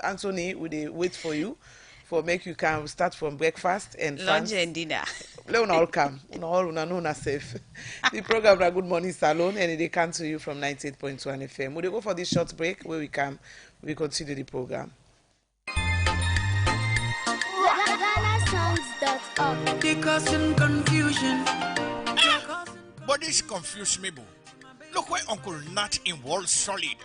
Anthony, we wait for you for make you come start from breakfast and lunch and dinner. Let una all come. Una know una safe. The program na Good Morning Salon and they come to you from 98.1 FM. We go for this short break where we continue the program. They causing confusion. But this confuse me, boo. Look where Uncle Nat in Wall Solid.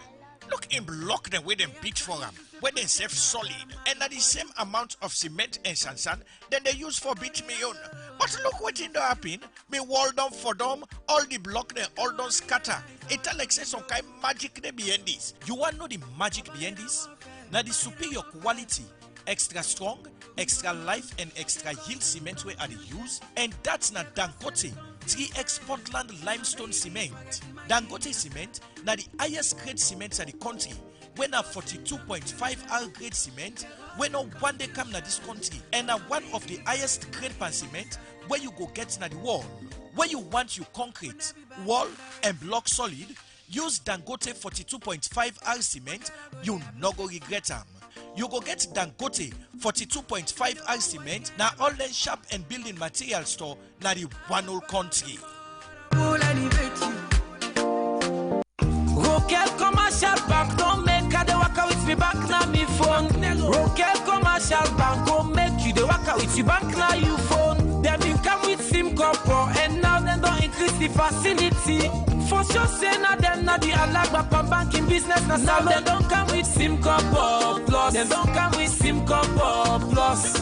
Look in block them with them beat for them, where they save solid, and at the same amount of cement and sand then they use for beat me on. But look what in the happen, me wall down for them, all the block they all don't scatter. It like say some kind magic they behind this. You want to know the magic behind this? Now the superior quality, extra strong, extra life and extra yield cement where are the use, and that's not Dangote 3X Portland limestone cement. Dangote cement na the highest grade cement in the country. When a 42.5 R grade cement, when no one day come na this country, and a one of the highest grade pan cement where you go get na the wall. Where you want your concrete, wall and block solid, use Dangote 42.5 R cement, you no go regret them. You go get Dangote 42.5 R cement na all the shop and building material store na the one whole country. Rokel commercial bank don't make a de waka with me bank na me phone. Rokel commercial bank go make you de waka with you bank na you phone. Them been come with SIM copper and now they don't increase the facility. For sure say na them na the alagba for banking business na now they don't come with SIM copper plus. They don't come with SIM copper plus.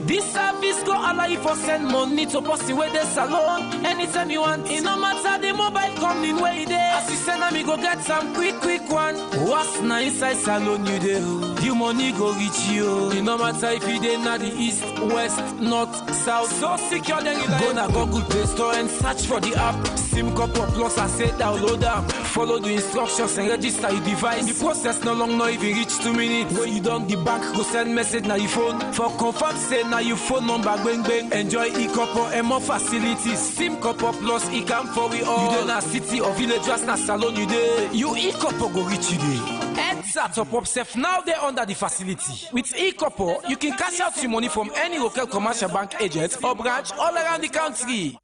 This service go allow you for send money to person where they salon anytime you want. It no matter the mobile company where it is. As you send me go get some quick one. What's na inside salon you do? The money go reach you. It no matter if you dey na the east, west, north, south. So secure then you like. Go na Google Play Store and search for the app SIM Copper Plus. I say download them. Follow the instructions and register your device. The process no long not even reach 2 minutes. When you done the bank go send message na your phone. For confirm say na your phone number bang bang. Enjoy e-copper and more facilities. SIM Copper Plus e come for we all. You dey na city or village just na salon you dey. You e-copper go reach you dey. Heads up top up safe now they under the facility. With e-copper you can cash out your money from any local commercial bank agent or branch all around the country.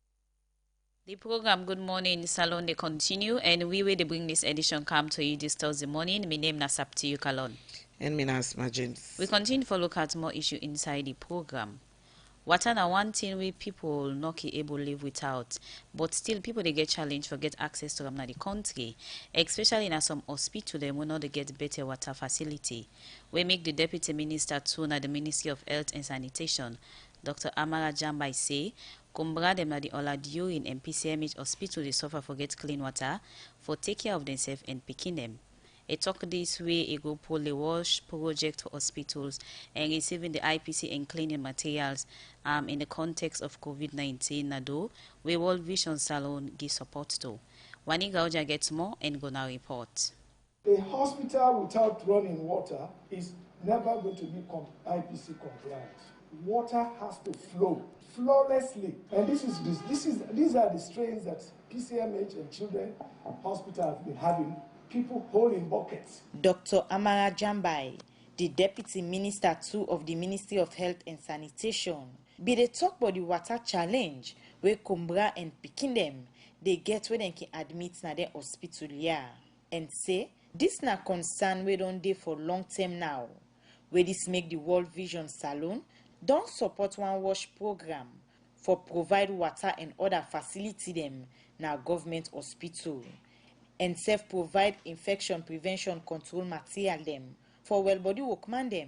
The program Good Morning Salon they continue and we will bring this edition come to you this Thursday morning. My name is Sapti Yukalon. And me Asma James. We continue to look at more issue inside the program. Water na one thing we people not able live without, but still people they get challenged for get access to them in the country, especially in some hospital they will not get better water facility. We make the Deputy Minister too na the Ministry of Health and Sanitation, Dr. Amara Jambai say, Kumbra them na the Oladiu in MPCMH hospital they suffer for get clean water, for take care of themselves and picking them. A talk this way, a go pull the wash project for hospitals and receiving the IPC and cleaning materials in the context of COVID-19 Nado, we World Vision Salon give support to. Wani Gauja gets more and gonna report. A hospital without running water is never going to be IPC compliant. Water has to flow flawlessly, and these are the strains that PCMH and Children Hospital have been having. People holding buckets. Dr. Amara Jambai, the Deputy Minister 2 of the Ministry of Health and Sanitation, be they talk about the water challenge where Kumbra and picking them, they get where they can admit na their hospital here. And say, this na concern we don't do for long term now. Where this make the World Vision Salon, don't support one wash program for provide water and other facility them na government hospital. And self-provide infection prevention control material them for well-body workman them.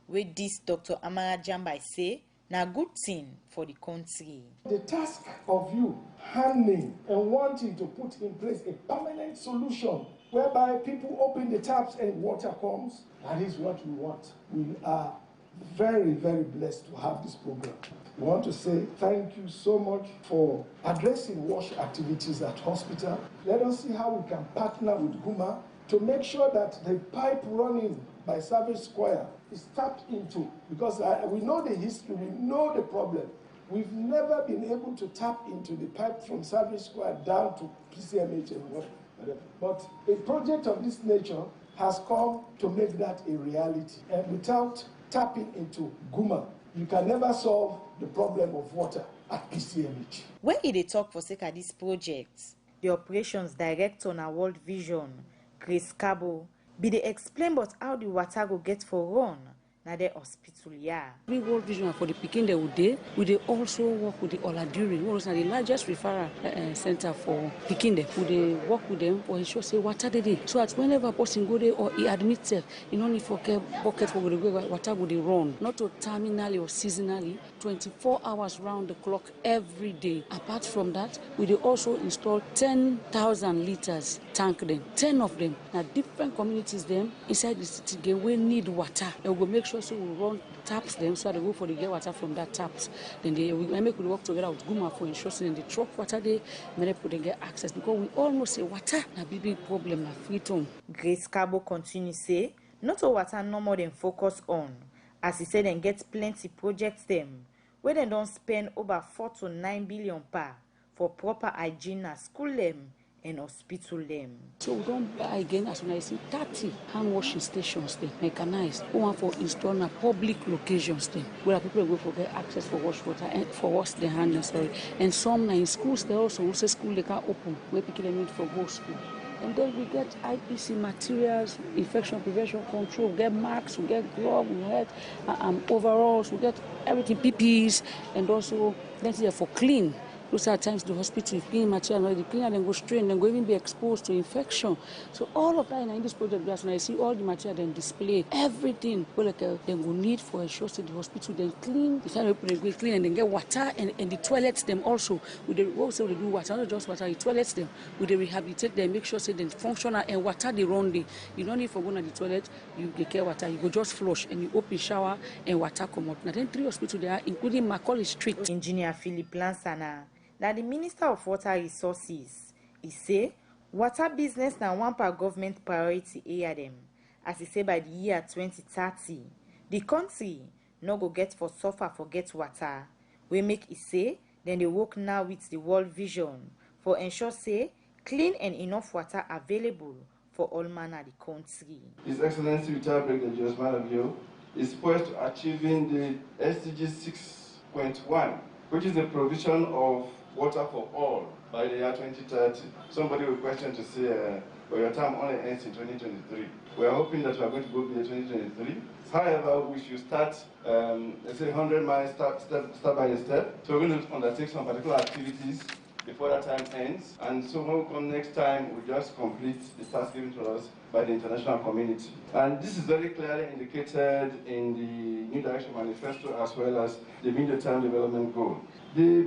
With this, Dr. Amara Jambai say, na good thing for the country. The task of you handling and wanting to put in place a permanent solution whereby people open the taps and water comes, that is what we want. We are very, very blessed to have this program. We want to say thank you so much for addressing wash activities at hospital. Let us see how we can partner with Guma to make sure that the pipe running by Savage Square is tapped into, because we know the history, we know the problem. We've never been able to tap into the pipe from Savage Square down to PCMH and whatever. But a project of this nature has come to make that a reality. And without tapping into Guma, you can never solve the problem of water at PCMH. When they talk for sake of this project, the operations director on our World Vision, Grace Cabo, be they explain about how the water go get for run na the hospital yeah. We World Vision for the Pekin they would they also work with the Oladuri, who is the largest referral center for Pekin. Would they work with them for ensure say water they did. So that whenever a person go there or he admits it, you don't need to get bucket for the water would they run, not to terminally or seasonally, 24 hours round the clock every day. Apart from that, we they also install 10,000 liters tank them, 10 of them. Now different communities them inside the city we need water. And we'll make sure so we run taps them so they go for the get water from that taps. Then we make we work together with Guma for ensuring the truck water they many people they get access because we all know say water na big problem na free tone. Grace Cabo continue say not all water no more than focus on. As he said and get plenty projects them where they don't spend over 4 to 9 billion per for proper hygiene at school them and hospital them. So we don't buy again as when I see 30 hand washing stations they mechanized. We want for installing a public locations there where people go for get access for wash water and for wash their hands and some in schools they also say school they can open where people they need for go school. And then we get IPC materials, infection prevention control, we get masks, we get gloves, we get overalls, we get everything, PPEs, and also then for clean. Those are times the hospital, if clean material, the cleaner then go strain, then go even be exposed to infection. So all of that in this project, that's when I see all the material then display, everything, well, like, then go need for a sure to the hospital, then clean, the time they go clean and then get water and the toilets them also. They also they do water, not just water, the toilets them, they rehabilitate them, make sure say they functional and water they run there. You don't need for going to the toilet, you get water, you go just flush and you open shower and water come out. Now then 3 hospitals there, including Macaulay Street. Engineer Philip Lansana. Now, the Minister of Water Resources, he say, water business now one per government priority area them. As he say by the year 2030, the country no go get for suffer for get water. We make it say, then they work now with the World Vision for ensure say clean and enough water available for all manner the country. His Excellency Retired Brigadier Julius Malavio is poised to achieving the SDG 6.1, which is the provision of water for all by the year 2030. Somebody will question to say, well, your term only ends in 2023. We are hoping that we are going to go beyond 2023. However, we should start, let's say 100 miles step by step. So we're going to undertake some particular activities before that time ends. And so when we come next time, we just complete the task given to us by the international community. And this is very clearly indicated in the New Direction Manifesto as well as the medium-term development goal. The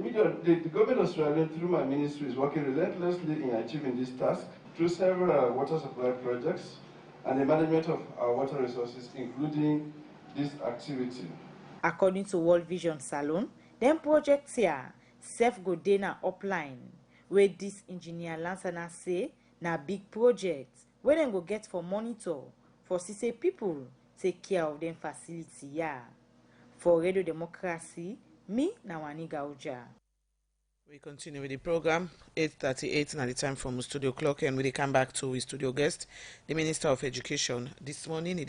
government of Australia, through my ministry, is working relentlessly in achieving this task through several water supply projects and the management of our water resources, including this activity. According to World Vision Salon, them projects here self go dey na upline where this engineer Lansana say na big project where them go get for monitor for see say people take care of them facility yeah. For Radio Democracy, me na Waniga Oja. We continue with the program. 8:38 now the time from studio clock, and we come back to his studio guest, the Minister of Education. This morning he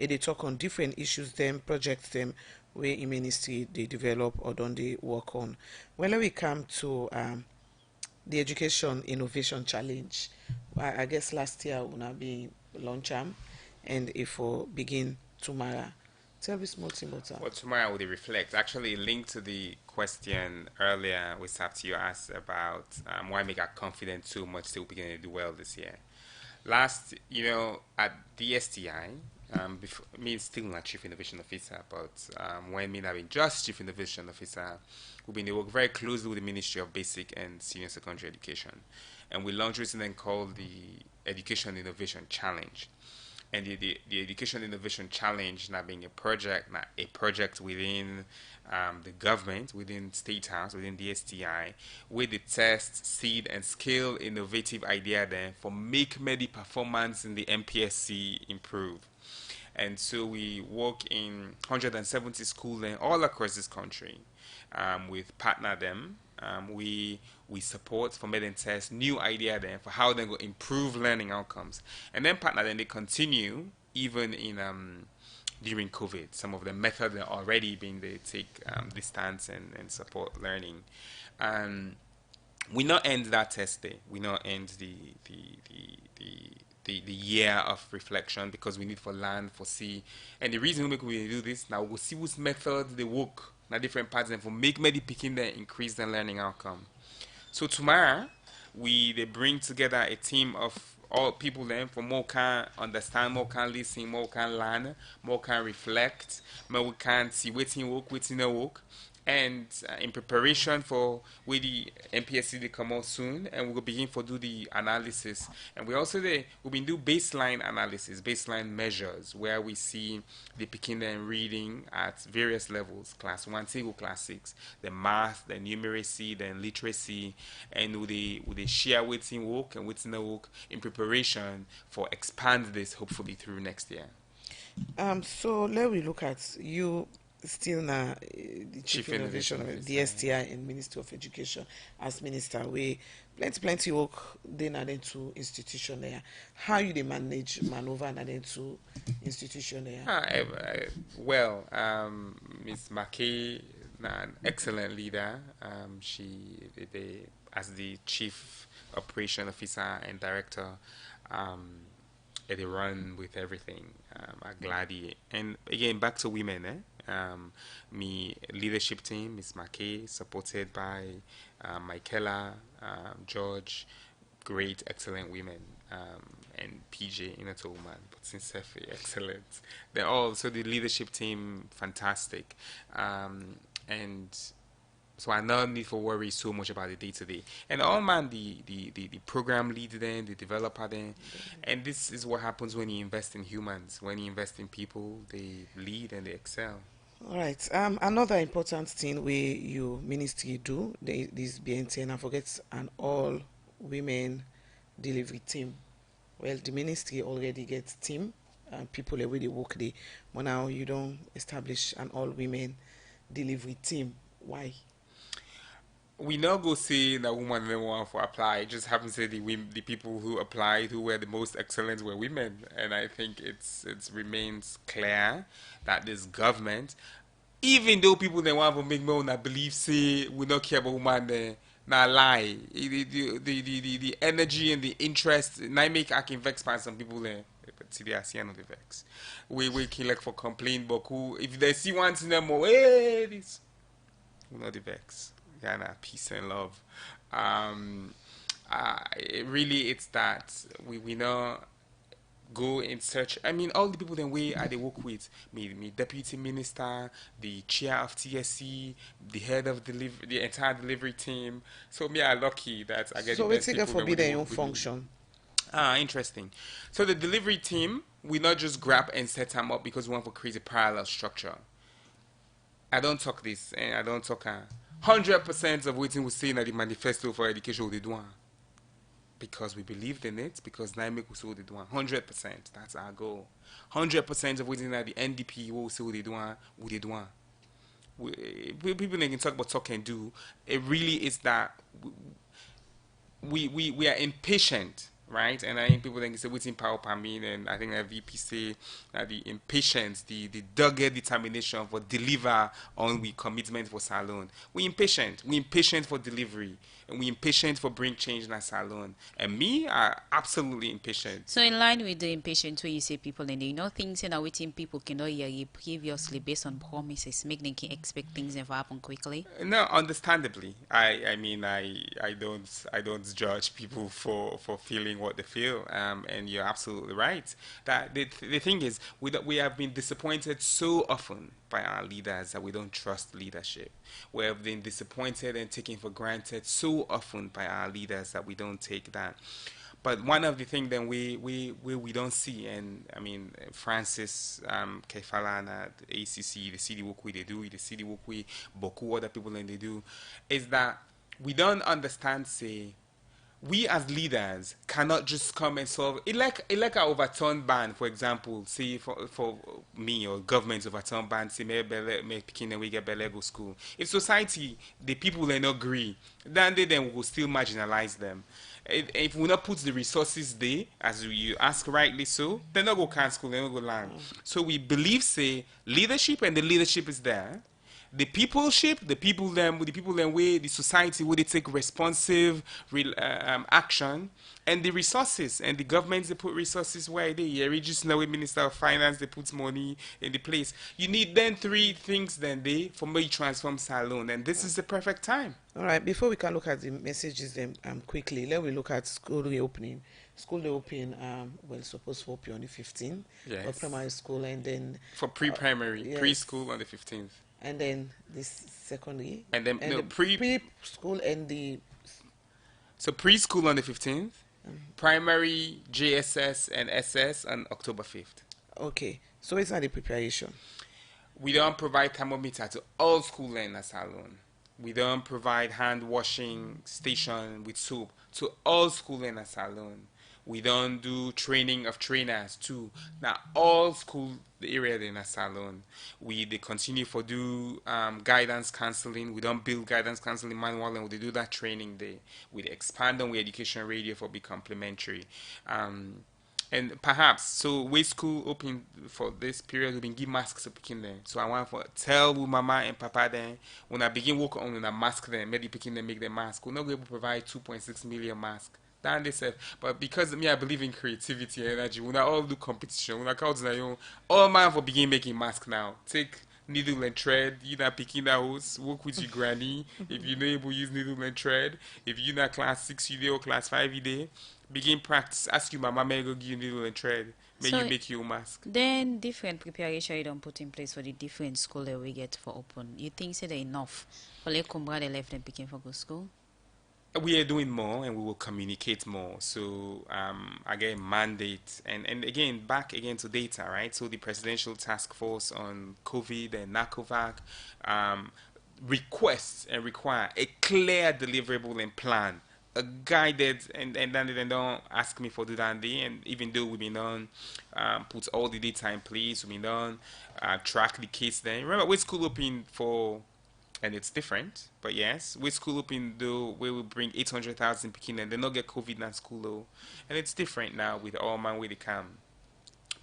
did talk on different issues, them projects them where in ministry they develop or don't they work on. When we come to the Education Innovation Challenge, I guess last year will be launch and if we begin tomorrow. Tell me small thing about that. Well, tomorrow will reflect. Actually, linked to the question earlier, we started you asked about why make us confident too much still beginning to do well this year. Last, at the STI, before, me still not Chief Innovation Officer, but when me having just Chief Innovation Officer, we've been work very closely with the Ministry of Basic and Senior Secondary Education, and we launched recently called the Education Innovation Challenge. And the Education Innovation Challenge now being a project within the government, within State House, within the STI, where they test, seed, and scale innovative idea then for make medi performance in the MPSC improve. And so we work in 170 schools all across this country with partner them. We support for making test new idea then for how they go improve learning outcomes, and then partner then they continue even in during COVID. Some of the methods are already being they take distance and support learning. And we not end that test day. We not end the year of reflection because we need for land for see. And the reason we do this now we'll see which methods they work na different parts and for make many picking them increase their learning outcome. So tomorrow they bring together a team of all people then for more can understand, more can listen, more can learn, more can reflect, more we can see waiting work, waiting no work. And in preparation for where the MPSC they come out soon, and we'll begin for do the analysis. And we also we've been do baseline analysis, baseline measures, where we see the picking and reading at various levels, class 1 to class 6, the math, the numeracy, the literacy, and would they share waiting work and waiting no work in preparation for expand this hopefully through next year. So let we look at you still now the Chief Innovation of the STI and Ministry of Education as minister. We plenty work then and then to institution there. How you they manage maneuver and then to institution there? Well, Ms. McKay, an excellent leader. They, as the Chief Operation Officer and Director, they run with everything. Glady. And again, back to women, me leadership team, Ms. McKay, supported by Michaela, George, great, excellent women, and PJ, in a woman, but sincerely excellent. They're all, so the leadership team, fantastic. And so I don't need to worry so much about the day to day. And all man, the program leader then, the developer then, and this is what happens when you invest in humans. When you invest in people, they lead and they excel. All right. Another important thing we you ministry do this BNT and I forget an all women delivery team. Well, the ministry already gets team and people already work there, but now you don't establish an all women delivery team. Why? We now go see that woman didn't want to apply. It just happens to the people who applied who were the most excellent were women, and I think it's remains clear that this government, even though people they want to make me on believe say we don't care about women, they not lie. The energy and the interest, not make I can vex by some people there. But see, they are seeing the vex. We can like for complain, but who if they see one thing them more, hey, this we not the vex. Ghana, peace and love. It's that we now go in search. I mean, all the people then we they work with me deputy minister, the chair of TSC, the head of the entire delivery team. So me, I'm lucky that I get so the best people. So for be their own function. Interesting. So the delivery team, we not just grab and set them up because we want to create a parallel structure. I don't talk this, and I don't talk 100% of what we say in the manifesto for education they do because we believed in it, because Naime will say what they do 100%. That's our goal. 100% of what in the NDP will say what they do. People they can talk about talk and do. It really is that we are impatient. Right, and I think people think it's a waiting power per mean, and I think that VP say that the impatience, the dogged determination for deliver on we commitment for Salon. We impatient for delivery, and we impatient for bring change in our Salon. And me are absolutely impatient. So in line with the impatient where you say people and things that waiting people cannot hear you previously based on promises, make them can expect things to happen quickly. No, understandably. I mean I don't judge people for feeling what they feel, and you're absolutely right. That the thing is, we have been disappointed so often by our leaders that we don't trust leadership. We have been disappointed and taken for granted so often by our leaders that we don't take that. But one of the things that we don't see, and I mean Francis Kefalana, the ACC, the city work they do, the city work Boku other people and they do, is that we don't understand say we as leaders cannot just come and solve it like a overturned ban, for example. See, for me or government overturn ban, say me picking and we get belle go school. If society, the people they not agree, then they then will still marginalize them. If we not put the resources there, as you ask rightly so, they not go can school, they not go learn. So we believe say leadership, and the leadership is there. The peopleship, the people them way the society would they take responsive action, and the resources and the governments they put resources where they. Yeah, we just know Minister of Finance they put money in the place. You need then three things then they for me transform Salon, and this is the perfect time. All right, before we can look at the messages then quickly, let me look at school reopening. School reopening well supposed to open on the 15th for Yes. primary school, and then For pre-primary, yes. preschool on the 15th. And then this secondary, And then no, the pre-school and the So preschool on the 15th, primary JSS and SS on October 5th. okay. So it's not the preparation. We don't provide thermometer to all school learners alone. We don't provide hand washing station with soap to all school learners alone. We don't do training of trainers too. Now all school area in a salon. They continue for do guidance counseling. We don't build guidance counseling manual, and we do that training there. We expand on we education radio for be complementary. And perhaps so we school open for this period we been give masks to picking them. So I want to tell mama and papa then when I begin work on a mask then maybe picking them make the mask. We're not going to provide 2.6 million masks. Than they said, but because me I believe in creativity and energy, when I all do competition, when I call to all man for begin making mask now. Take needle and thread, you not picking that hose, work with your granny. If you know able use needle and thread, if you not class 6 you day or class 5 you day, begin practice. Ask your mama may go give you needle and thread. May So you make your mask. then different preparation you don't put in place for the different school that we get for open. You think say they enough for like Kumbra they left and picking for go school? We are doing more, and we will communicate more. So again, mandate and again back again to data, right? So the presidential task force on COVID and NACOVAC requests and require a clear deliverable and plan, a guided, and then they don't ask me for do that. And even though we've been done put all the data in place, we've been done track the case. Then remember, we school open for. And it's different, but yes, with school open though, we will bring 800,000 Pekin and they not get COVID in school though, and it's different now with all man where they come.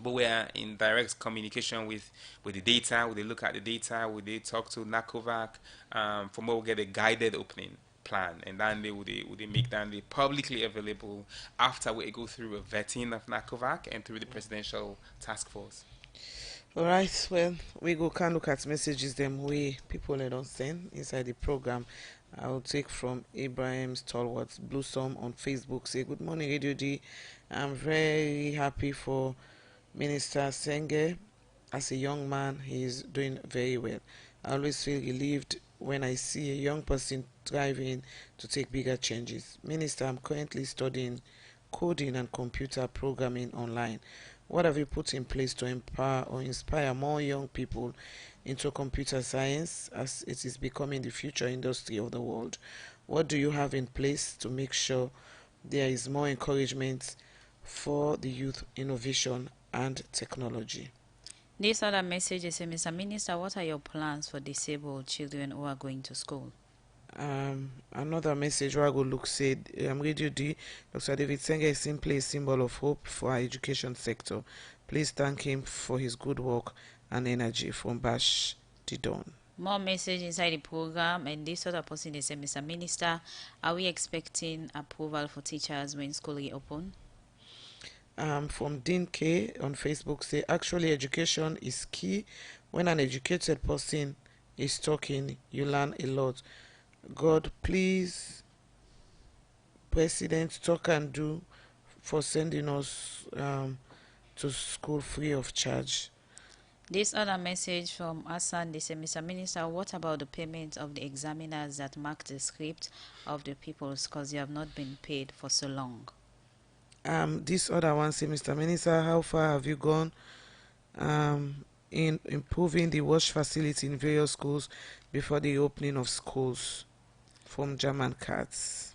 But we are in direct communication with the data. We they look at the data. We they talk to NACOVAC. From where we get a guided opening plan, and then they would they make that they publicly available after we go through a vetting of NACOVAC and through the presidential task force. All right, well, we go can look at messages them way people they don't send inside the program. I'll take from Abraham Stalwart Bluesome on Facebook. Say good morning, Radio D. I'm very happy for Minister Senge. As a young man, he is doing very well. I always feel relieved when I see a young person striving to take bigger changes. Minister, I'm currently studying coding and computer programming online. What have you put in place to empower or inspire more young people into computer science as it is becoming the future industry of the world? What do you have in place to make sure there is more encouragement for the youth innovation and technology? This other message is, Mr. Minister, what are your plans for disabled children who are going to school? Another message where I go look said, Radio D, Dr. David Senge is simply a symbol of hope for our education sector. Please thank him for his good work and energy. From Bash Didon. More message inside the program, and this other person is, Mr. Minister, are we expecting approval for teachers when school reopen? From Dean K on Facebook say, actually education is key. When an educated person is talking, you learn a lot. God, please, President, talk and do for sending us to school free of charge. This other message from Hassan, they say, Mr. Minister, what about the payment of the examiners that mark the script of the peoples because you have not been paid for so long? This other one say, Mr. Minister, how far have you gone in improving the wash facility in various schools before the opening of schools? From German Cats.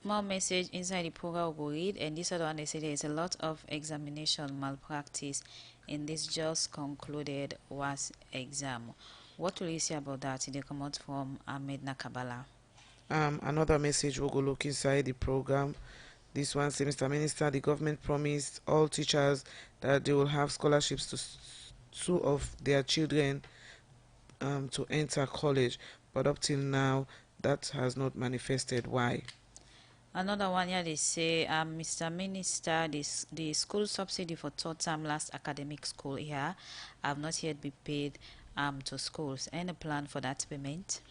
More message inside the program we'll read, and this other one they say there is a lot of examination malpractice in this just concluded was exam. What will you say about that? They come out from Ahmed Nakabala. Another message we'll go look inside the program. This one says, Mr. Minister, the government promised all teachers that they will have scholarships to two of their children to enter college, but up till now that has not manifested. Why? Another one here they say, Mr. Minister, the school subsidy for third term last academic school year have not yet been paid to schools. Any plan for that payment?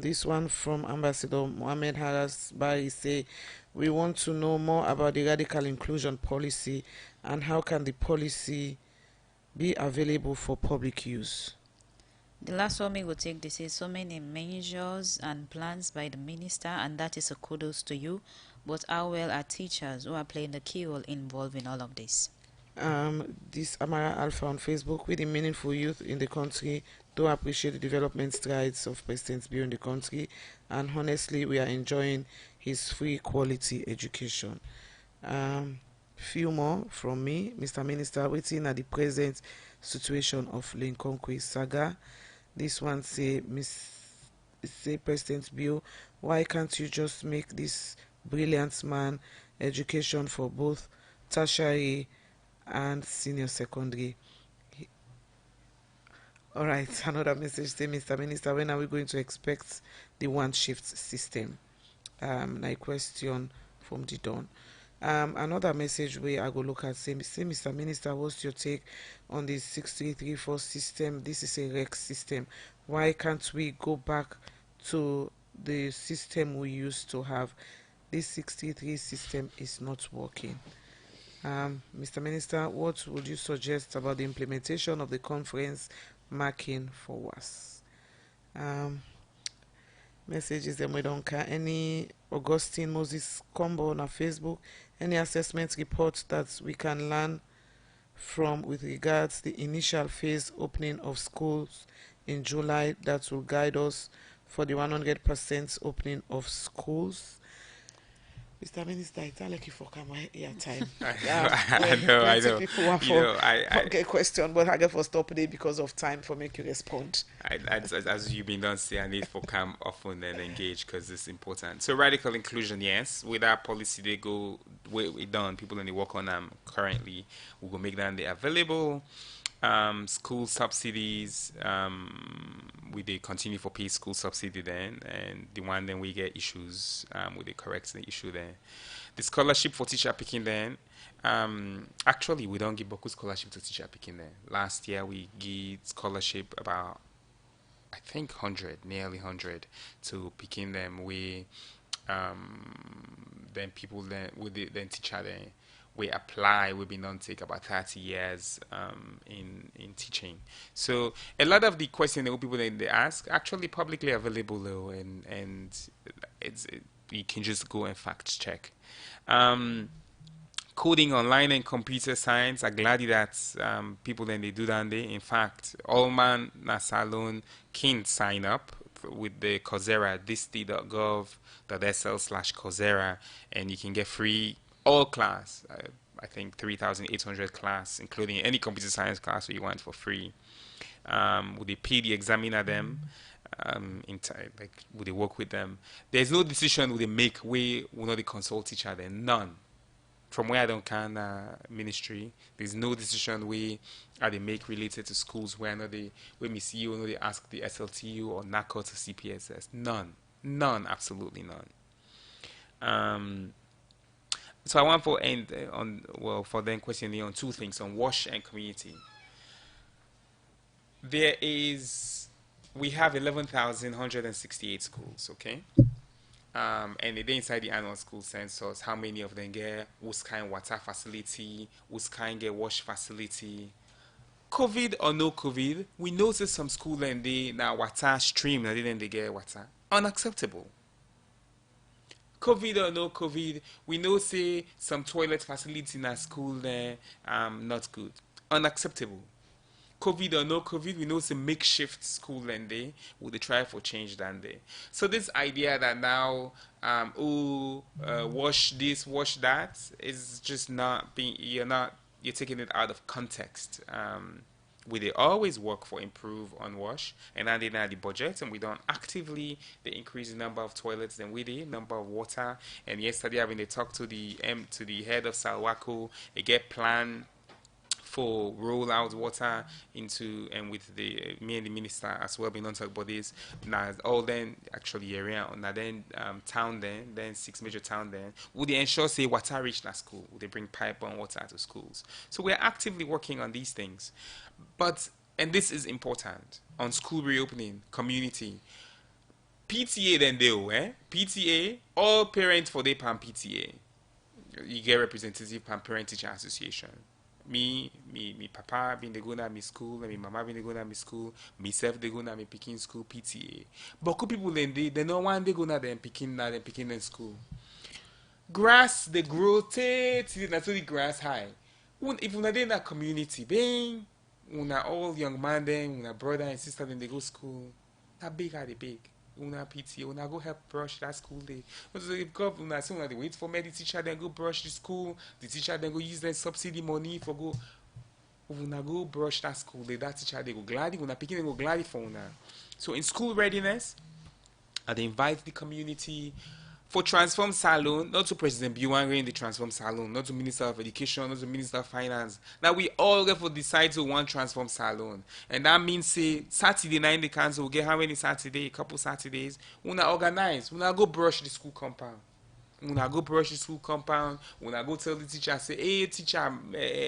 This one from Ambassador Mohammed Harras Bari say, we want to know more about the radical inclusion policy and how can the policy be available for public use. The last one we will take, this is so many measures and plans by the minister, and that is a kudos to you. But how well are teachers who are playing a key role involved in all of this? This Amara Alpha on Facebook, with the meaningful youth in the country, do appreciate the development strides of President Bill in the country, and honestly, we are enjoying his free quality education. Few more from me, Mr. Minister, waiting at the present situation of Lincoln Saga. This one say, say President Bill, why can't you just make this brilliant man education for both tertiary and senior secondary? All right, another message say, Mr. Minister, when are we going to expect the one shift system? My question from the dawn. Another message where I go look at say, Mr. Minister, what's your take on the 6334 system? This is a REX system. Why can't we go back to the system we used to have? This 63 system is not working. Mr. Minister, what would you suggest about the implementation of the conference marking for us? Messages them we don't care. Any Augustine Moses combo on our Facebook, any assessment report that we can learn from with regards the initial phase opening of schools in July that will guide us for the 100% opening of schools. Mr. Minister, it's like you for come here time. I know. People want for get question, but I get for stop today because of time for make you respond. As you've been done, say I need for come often and engage because it's important. So radical inclusion, yes. With our policy, they go we done. People in the work on them currently. We will make them available. School subsidies, we they continue for pay school subsidy then, and the one then we get issues, we they correct the issue there. The scholarship for teacher picking then, actually we don't give Boku scholarship to teacher picking then. Last year we give scholarship about, I think 100, nearly 100 to picking them. We, then people then, with the then teacher then, we apply, we've been on take about 30 years in teaching. So a lot of the questions that people they ask actually publicly available though, and you can just go and fact check. Coding online and computer science, I'm glad that people then they do that. In fact, all man Nasalon can sign up with the Coursera, disd.gov.sl/Coursera, and you can get free all class, I think 3,800 class, including any computer science class you want for free. Would they pay the examiner them? In time, like would they work with them? There's no decision would they make we will not they consult each other. None. From where I don't can ministry, there's no decision we they make related to schools where not they when we see you, no they ask the SLTU or NACO to CPSS. None, absolutely none. So I want for end on for then questioning on two things on WASH and community. We have 11,168 schools, okay? And they inside the annual school census, how many of them get whose kind water facility, whose kind get wash facility. COVID or no COVID, we notice some school and they now water stream and then they get water. Unacceptable. COVID or no COVID, we know say some toilet facility in our school there not good. Unacceptable. COVID or no COVID, we know it's a makeshift school and they would try for change than they. So this idea that now wash this, wash that is just not being you're taking it out of context. We they always work for improve on wash and then they know the budget and we don't actively they increase the number of toilets than we did, number of water. And yesterday having they talk to the head of Salwako, they get plan for roll out water into and with the me and the minister as well being on talk about this now all then actually area now then town then 6 major town then would they ensure say water reach that school, would they bring pipe on water to schools. So we're actively working on these things, but and this is important on school reopening community PTA then they PTA all parents for they pan PTA you get representative pan parent teacher association. Me papa been they go na me school, and me mama been they go na me school, myself they go na me picking school PTA. But good people then they no one they go na them picking in school. Grass they grow till that's the grass high. If una dey in that community, bang, una all young man then, una brother and sister then they go school. That big are they big. Una PTA, una go help brush that school day. So if government say una they wait for me, the teacher then go brush the school, the teacher then go use their subsidy money for go. Una go brush that school day, that teacher they go gladly, una picking they go gladly for una. So in school readiness, I invite the community for Transform Salon, not to President Biwangre in the Transform Salon, not to Minister of Education, not to Minister of Finance. Now we all therefore decide to one Transform Salon. And that means say Saturday night in the council, we'll get how many Saturdays, a couple Saturdays, una organize, una go brush the school compound. Una go brush the school compound, una go tell the teacher, say, hey teacher,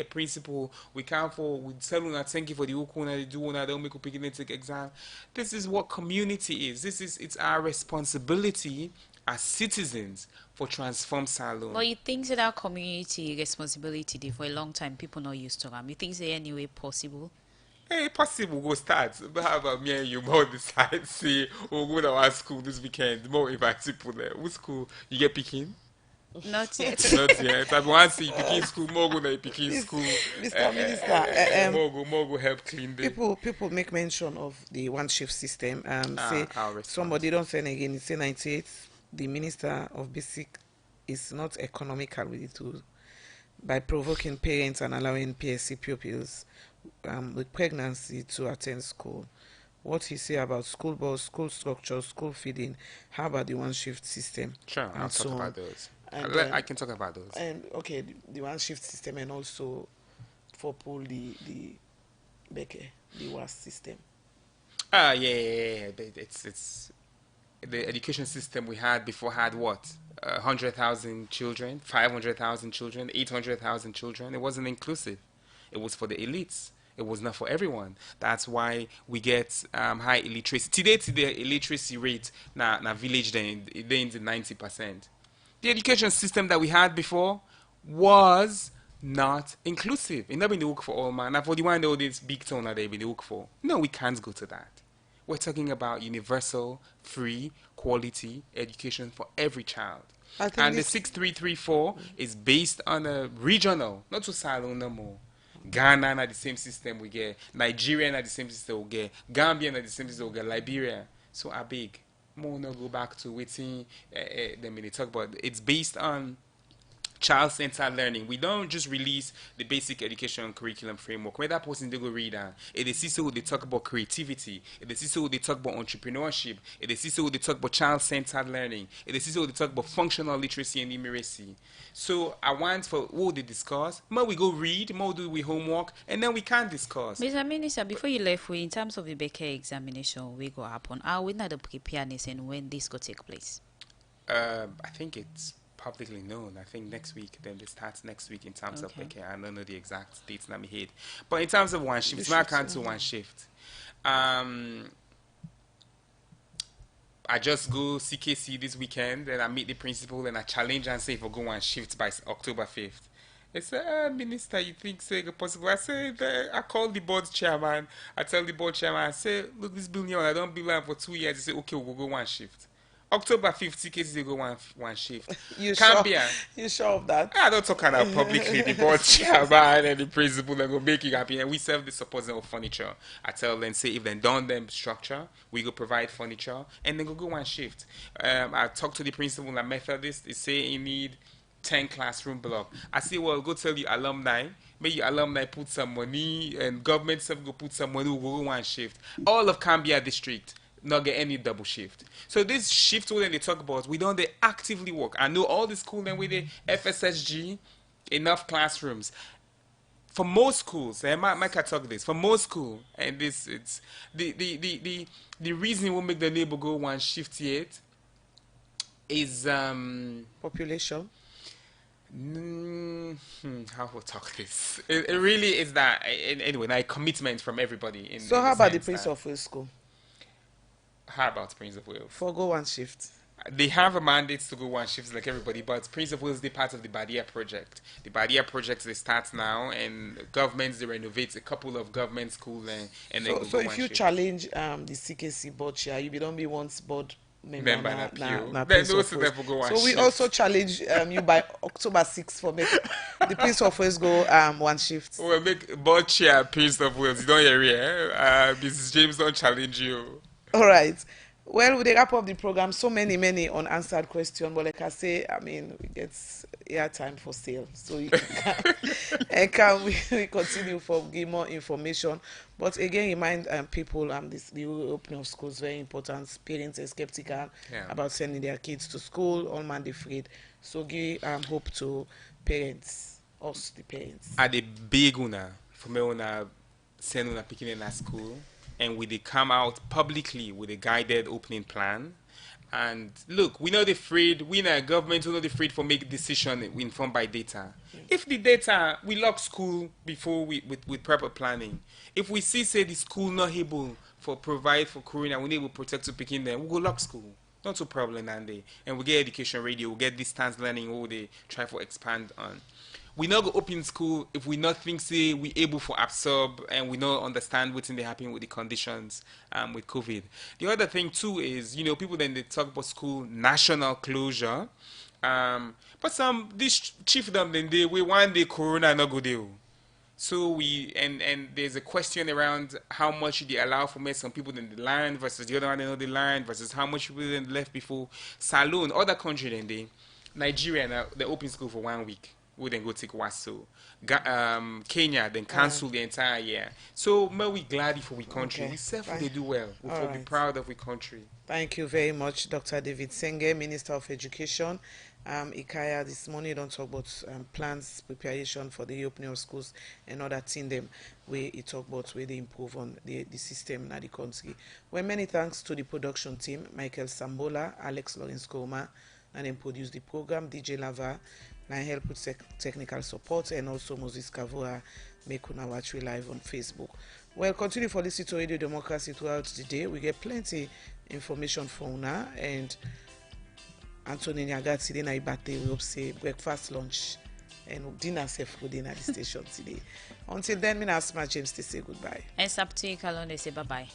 principal, we tell una thank you for the work una they do, una don't make you pick take exam. This is what community is. It's our responsibility as citizens for Transform Salon. But you think that our community responsibility dey for a long time people not used to them. You think say anyway possible? Hey, possible go start. But how about me and you more decide say we'll go to our school this weekend. More invite people there. Which school you get picking? Not yet. Not yet. I want to see picking school, more go to picking school. Mr. Minister, more go help clean the people make mention of the one shift system. Say I'll respond. somebody don't say again. Say 98. The Minister of Basic is not economical with it too, by provoking parents and allowing PSC pupils with pregnancy to attend school. What he say about school bus, school structure, school feeding? How about the one shift system? Sure, I'll and talk so about on. those. And I can talk about those. And okay, the one shift system, and also for pull the Beke, the WAS system. Yeah. But it's the education system we had before had what 100,000 children, 500,000 children, 800,000 children. It wasn't inclusive. It was for the elites. It was not for everyone. That's why we get high illiteracy. Today, illiteracy rate na village then in the 90%. The education system that we had before was not inclusive. It never been the work for all man. Now for the one that this big town that they been the work for. No, we can't go to that. We're talking about universal, free, quality education for every child. And the 6334 is based on a regional, not to Salon no more. Ghana had the same system we get. Nigeria had the same system we get. Gambia had the same system we get. Liberia. So I beg, more no go back to waiting. Then when they talk about it's based on child-centered learning. We don't just release the basic education curriculum framework. When that person they go read it is so they talk about creativity. It is so they talk about entrepreneurship. It is so they talk about child-centered learning. It is so they talk about functional literacy and numeracy. So I want for what they discuss. More we go read, more do we homework, and then we can discuss. Mr. Minister, before you left, in terms of the Becker examination, we go happen. Are we not the preparedness and when this go take place? I think it's publicly known. I think next week, then it starts next week in terms of Becker. I don't know the exact dates in my head. But in terms of one shift, it's not count to one shift. I just go CKC this weekend and I meet the principal and I challenge and say if I go one shift by October 5th. They say, Minister, you think so possible? I say, I call the board chairman. I tell the board chairman, I say, look, this building, I don't build for 2 years. They say, okay, we'll go one shift. October 50 cases they go one shift. You Cambia. sure? You sure of that? I don't talk about publicly. The board chairman and the principal and go make you happy. And we serve the support them of furniture. I tell them, say, if they done them structure, we go provide furniture and then go one shift. I talk to the principal and Methodist. They say you need 10 classroom block. I say, well, go tell the alumni. Maybe alumni put some money and government self go put some money. We'll go one shift. All of Cambia district not get any double shift. So this shift when they talk about, we don't they actively work. I know all the school then with the FSSG, enough classrooms. For most schools, and Mike talk this, for most school, and this it's the reason we make the neighbor go one shift yet is Population. How will talk this? It really is that anyway, like commitment from everybody. So how about the Prince of Wales School? How about Prince of Wales? For go one shift. They have a mandate to go one shift like everybody, but Prince of Wales, they're part of the Badia project. The Badia project, they start now, and governments, they renovate a couple of government schools and then go So one if you shift. challenge the CKC board chair, you don't be once board member Na PO. na Then Prince those of two Wales. people go one So we shift. also challenge you by October 6th for make the Prince of Wales go one shift. Well, make board chair Prince of Wales. You don't hear it, eh? Mrs. James don't challenge you. All right. Well, we wrap up the program. So many unanswered questions. But like I say, I mean, we get airtime for sale. So you we continue for give more information. But again, remind people the opening of schools very important. Parents are skeptical about sending their kids to school. All man afraid. So give hope to parents, us the parents. At the big una for me una send una picking in a school. And we they come out publicly with a guided opening plan. And look, we're not afraid, we in our government, we're not afraid for make decision informed by data. If the data, we lock school before with proper planning. If we see, say, the school not able for provide for corona, we need to protect to picking them, we'll go lock school. Not a problem, and we get education radio, we get distance learning, what they try for expand on. We not go open school if we not think say we able for absorb and we not understand what's in the happen with the conditions with COVID. The other thing too is people then they talk about school national closure, but some this chiefdom then we one day corona not go there. So we and there's a question around how much they allow for some people in the land versus the other one in the land versus how much people then left before Salone. Other country then Nigeria now they open school for 1 week. We then go take Waso. Kenya then cancel the entire year. So we glad for we country. Okay. We self they do well. We All will be right. proud of we country. Thank you very much, Dr. David Senge, Minister of Education. Ikaya, this morning you don't talk about plans, preparation for the opening of schools and other thing them where you talk about where they improve on the system in the country. Well, many thanks to the production team, Michael Sambola, Alex Lawrence Koma, and then produce the program, DJ Lava, and help with technical support, and also Moses Kavua make una watch we live on Facebook. Well, continue for listening to Radio Democracy throughout the day. We get plenty information for una, and Anthony Nyagati today na ibate we hope say breakfast, lunch, and dinner safe for dinner at the station today. Until then, me na Asma James to say goodbye. And Sapti Kalonde say bye bye.